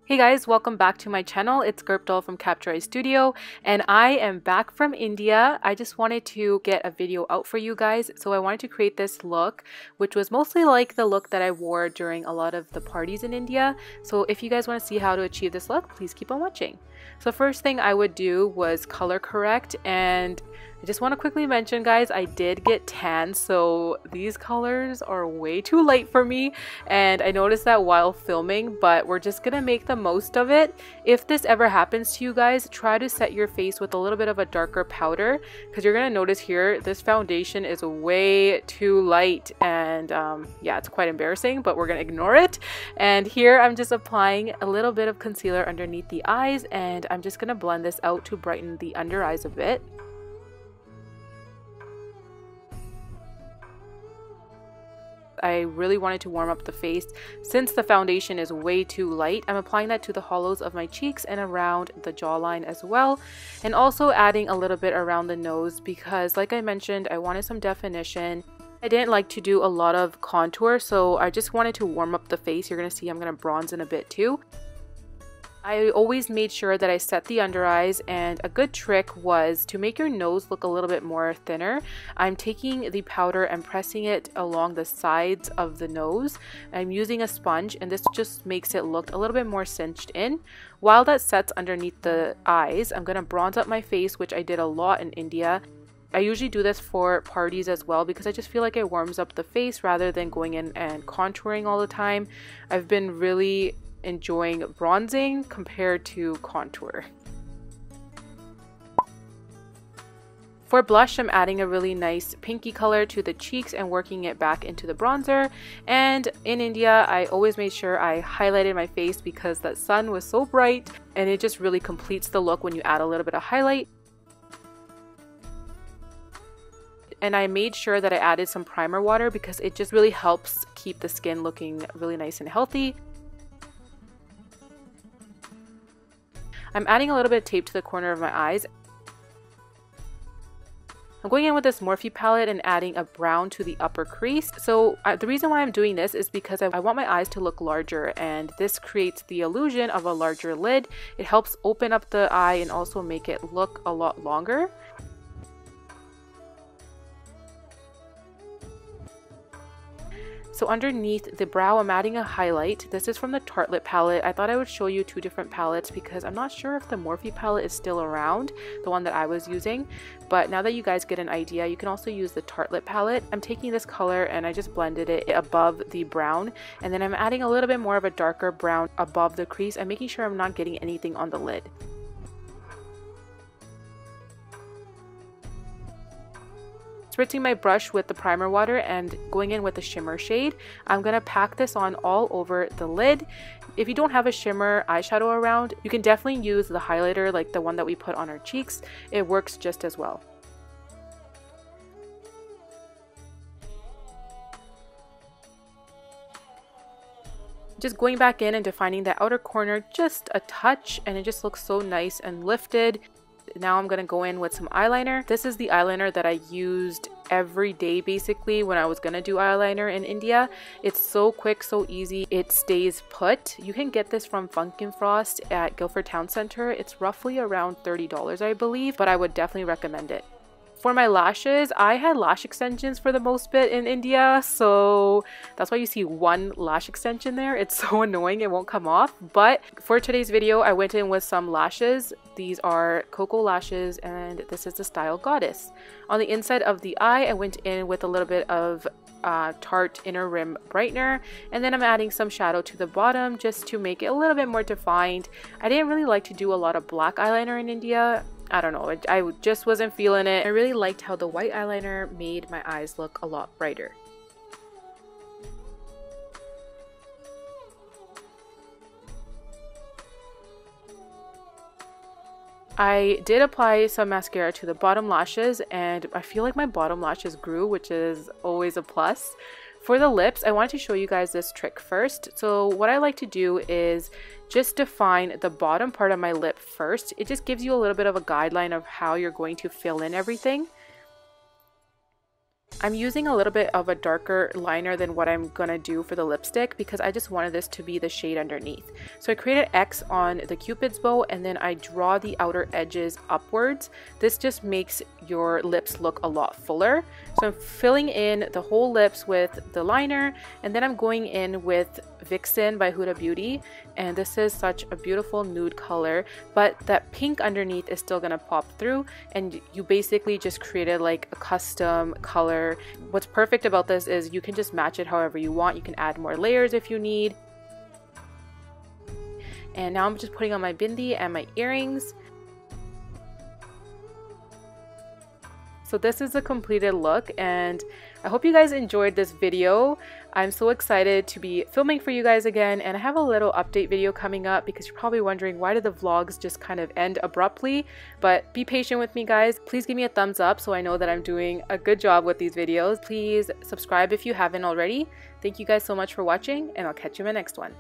Hey guys, welcome back to my channel. It's Gurp Dhaliwal from Studio, and I am back from India. I just wanted to get a video out for you guys. So I wanted to create this look, which was mostly like the look that I wore during a lot of the parties in India. So if you guys want to see how to achieve this look, please keep on watching. So first thing I would do was color correct, and I just want to quickly mention, guys, I did get tan, so these colors are way too light for me, and I noticed that while filming, but we're just gonna make the most of it. If this ever happens to you guys, try to set your face with a little bit of a darker powder, because you're gonna notice here this foundation is way too light, and yeah, it's quite embarrassing, but we're gonna ignore it. And here I'm just applying a little bit of concealer underneath the eyes, and I'm just gonna blend this out to brighten the under eyes a bit. I really wanted to warm up the face. Since the foundation is way too light, I'm applying that to the hollows of my cheeks and around the jawline as well, and also adding a little bit around the nose because, like I mentioned, I wanted some definition. I didn't like to do a lot of contour, so I just wanted to warm up the face. You're gonna see I'm gonna bronze in a bit too. I always made sure that I set the under eyes, and a good trick was to make your nose look a little bit more thinner. I'm taking the powder and pressing it along the sides of the nose. I'm using a sponge, and this just makes it look a little bit more cinched in. While that sets underneath the eyes, I'm going to bronze up my face, which I did a lot in India. I usually do this for parties as well because I just feel like it warms up the face rather than going in and contouring all the time. I've been really enjoying bronzing compared to contour. For blush, I'm adding a really nice pinky color to the cheeks and working it back into the bronzer. And in India, I always made sure I highlighted my face because that sun was so bright, and it just really completes the look when you add a little bit of highlight. And I made sure that I added some primer water because it just really helps keep the skin looking really nice and healthy. I'm adding a little bit of tape to the corner of my eyes. I'm going in with this Morphe palette and adding a brown to the upper crease. So the reason why I'm doing this is because I want my eyes to look larger, and this creates the illusion of a larger lid. It helps open up the eye and also make it look a lot longer. So underneath the brow, I'm adding a highlight. This is from the Tartelette palette. I thought I would show you two different palettes because I'm not sure if the Morphe palette is still around, the one that I was using. But now that you guys get an idea, you can also use the Tartelette palette. I'm taking this color and I just blended it above the brown. And then I'm adding a little bit more of a darker brown above the crease. I'm making sure I'm not getting anything on the lid. Spritzing my brush with the primer water and going in with the shimmer shade. I'm going to pack this on all over the lid. If you don't have a shimmer eyeshadow around, you can definitely use the highlighter like the one that we put on our cheeks. It works just as well. Just going back in and defining the outer corner just a touch, and it just looks so nice and lifted. Now I'm going to go in with some eyeliner. This is the eyeliner that I used every day basically when I was going to do eyeliner in India. It's so quick, so easy. It stays put. You can get this from Funkin' Frost at Guildford Town Center. It's roughly around $30, I believe, but I would definitely recommend it. For my lashes, I had lash extensions for the most bit in India, so that's why you see one lash extension there. It's so annoying, it won't come off. But for today's video, I went in with some lashes. These are Cocoa lashes, and this is the style Goddess. On the inside of the eye, I went in with a little bit of Tarte Inner Rim Brightener, and then I'm adding some shadow to the bottom just to make it a little bit more defined. I didn't really like to do a lot of black eyeliner in India. I don't know, I just wasn't feeling it. I really liked how the white eyeliner made my eyes look a lot brighter. I did apply some mascara to the bottom lashes, and I feel like my bottom lashes grew, which is always a plus. For the lips, I wanted to show you guys this trick first. So what I like to do is just define the bottom part of my lip first. It just gives you a little bit of a guideline of how you're going to fill in everything. I'm using a little bit of a darker liner than what I'm gonna do for the lipstick because I just wanted this to be the shade underneath. So I created X on the Cupid's bow and then I draw the outer edges upwards. This just makes your lips look a lot fuller. So I'm filling in the whole lips with the liner, and then I'm going in with Vixen by Huda Beauty, and this is such a beautiful nude color, but that pink underneath is still gonna pop through, and you basically just created like a custom color. What's perfect about this is you can just match it however you want. You can add more layers if you need. And now I'm just putting on my bindi and my earrings. So this is the completed look, and I hope you guys enjoyed this video. I'm so excited to be filming for you guys again, and I have a little update video coming up because you're probably wondering why did the vlogs just kind of end abruptly, but be patient with me guys. Please give me a thumbs up so I know that I'm doing a good job with these videos. Please subscribe if you haven't already. Thank you guys so much for watching, and I'll catch you in my next one.